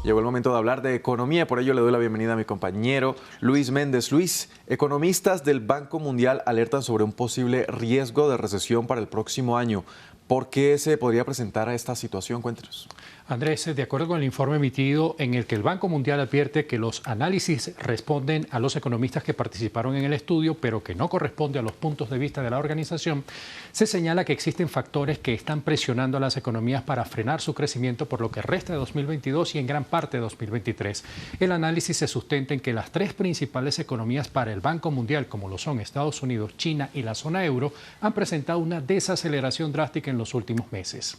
Llegó el momento de hablar de economía, por ello le doy la bienvenida a mi compañero Luis Méndez. Luis, economistas del Banco Mundial alertan sobre un posible riesgo de recesión para el próximo año. ¿Por qué se podría presentar a esta situación? Cuéntenos. Andrés, de acuerdo con el informe emitido en el que el Banco Mundial advierte que los análisis responden a los economistas que participaron en el estudio, pero que no corresponde a los puntos de vista de la organización, se señala que existen factores que están presionando a las economías para frenar su crecimiento por lo que resta de 2022 y en gran parte de 2023. El análisis se sustenta en que las tres principales economías para el Banco Mundial, como lo son Estados Unidos, China y la zona euro, han presentado una desaceleración drástica en los últimos meses.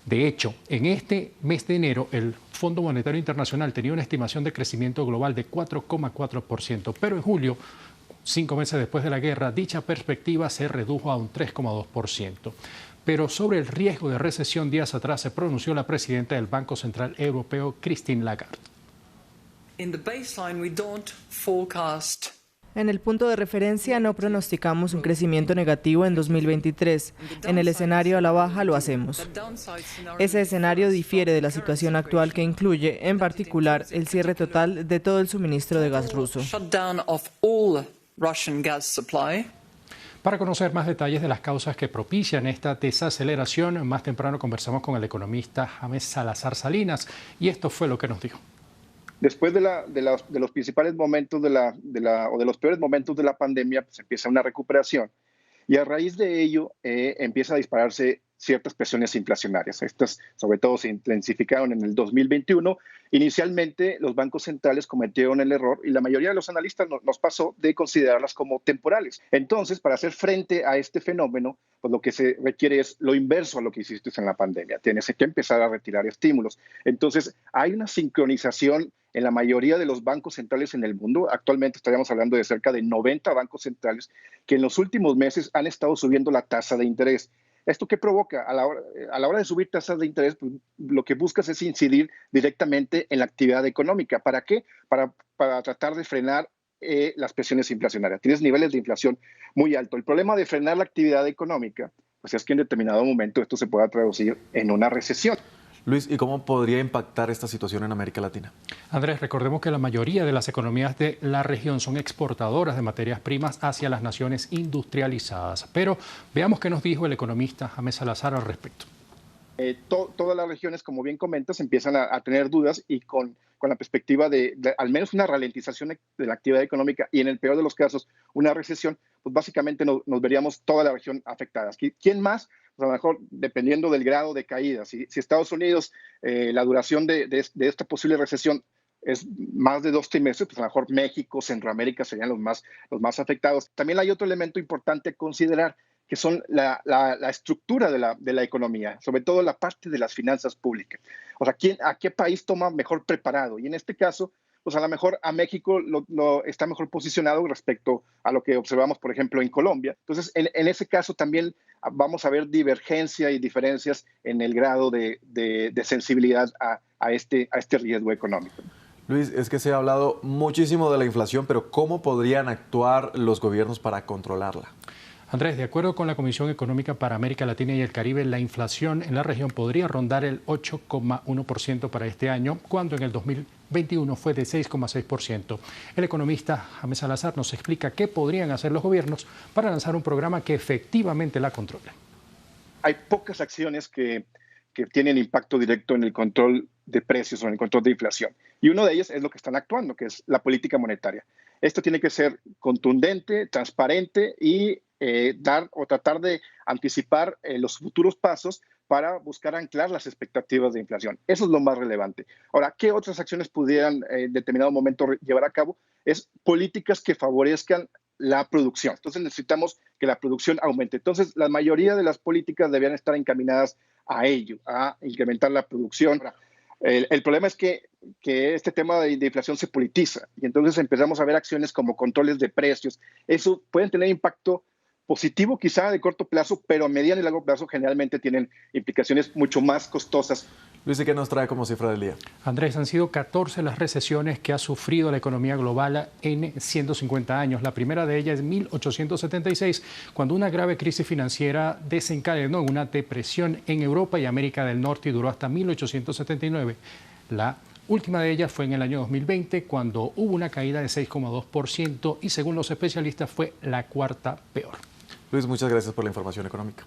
De hecho, en este mes de enero, el Fondo Monetario Internacional tenía una estimación de crecimiento global de 4,4%, pero en julio, 5 meses después de la guerra, dicha perspectiva se redujo a un 3,2%. Pero sobre el riesgo de recesión, días atrás se pronunció la presidenta del Banco Central Europeo, Christine Lagarde. En el punto de referencia no pronosticamos un crecimiento negativo en 2023. En el escenario a la baja lo hacemos. Ese escenario difiere de la situación actual que incluye, en particular, el cierre total de todo el suministro de gas ruso. Para conocer más detalles de las causas que propician esta desaceleración, más temprano conversamos con el economista James Salazar Salinas y esto fue lo que nos dijo. Después de los principales momentos de los peores momentos de la pandemia, pues empieza una recuperación y a raíz de ello empieza a dispararse ciertas presiones inflacionarias. Estas sobre todo se intensificaron en el 2021. Inicialmente los bancos centrales cometieron el error y la mayoría de los analistas nos pasó de considerarlas como temporales. Entonces, para hacer frente a este fenómeno, pues lo que se requiere es lo inverso a lo que hiciste en la pandemia. Tienes que empezar a retirar estímulos. Entonces, hay una sincronización en la mayoría de los bancos centrales en el mundo. Actualmente estaríamos hablando de cerca de 90 bancos centrales que en los últimos meses han estado subiendo la tasa de interés. ¿Esto qué provoca? A la hora de subir tasas de interés, pues, lo que buscas es incidir directamente en la actividad económica. ¿Para qué? Para tratar de frenar las presiones inflacionarias. Tienes niveles de inflación muy altos. El problema de frenar la actividad económica pues es que en determinado momento esto se pueda traducir en una recesión. Luis, ¿y cómo podría impactar esta situación en América Latina? Andrés, recordemos que la mayoría de las economías de la región son exportadoras de materias primas hacia las naciones industrializadas. Pero veamos qué nos dijo el economista James Salazar al respecto. Todas las regiones, como bien comentas, empiezan a tener dudas y con la perspectiva de al menos una ralentización de la actividad económica y en el peor de los casos una recesión, pues básicamente nos veríamos toda la región afectada. ¿Quién más? Pues a lo mejor dependiendo del grado de caída. Si Estados Unidos, la duración de esta posible recesión es más de 2 trimestres, pues a lo mejor México, Centroamérica serían los más afectados. También hay otro elemento importante a considerar, que son la estructura de la economía, sobre todo la parte de las finanzas públicas. O sea, ¿a qué país toma mejor preparado? Y en este caso, pues a lo mejor a México está mejor posicionado respecto a lo que observamos, por ejemplo, en Colombia. Entonces, en ese caso también vamos a ver divergencia y diferencias en el grado de sensibilidad a este riesgo económico. Luis, es que se ha hablado muchísimo de la inflación, pero ¿cómo podrían actuar los gobiernos para controlarla? Andrés, de acuerdo con la Comisión Económica para América Latina y el Caribe, la inflación en la región podría rondar el 8,1% para este año, cuando en el 2021 fue de 6,6%. El economista James Salazar nos explica qué podrían hacer los gobiernos para lanzar un programa que efectivamente la controle. Hay pocas acciones que tienen impacto directo en el control de precios o en el control de inflación. Y uno de ellos es lo que están actuando, que es la política monetaria. Esto tiene que ser contundente, transparente y tratar de anticipar los futuros pasos para buscar anclar las expectativas de inflación. Eso es lo más relevante. Ahora, ¿qué otras acciones pudieran en determinado momento llevar a cabo? Es políticas que favorezcan la producción. Entonces necesitamos que la producción aumente. Entonces la mayoría de las políticas debían estar encaminadas a ello, a incrementar la producción. El problema es que este tema de inflación se politiza y entonces empezamos a ver acciones como controles de precios. Eso pueden tener impacto positivo quizá de corto plazo, pero a mediano y largo plazo generalmente tienen implicaciones mucho más costosas. Luis, ¿y qué nos trae como cifra del día? Andrés, han sido 14 las recesiones que ha sufrido la economía global en 150 años. La primera de ellas es 1876, cuando una grave crisis financiera desencadenó una depresión en Europa y América del Norte y duró hasta 1879. La última de ellas fue en el año 2020, cuando hubo una caída de 6,2% y según los especialistas fue la cuarta peor. Luis, muchas gracias por la información económica.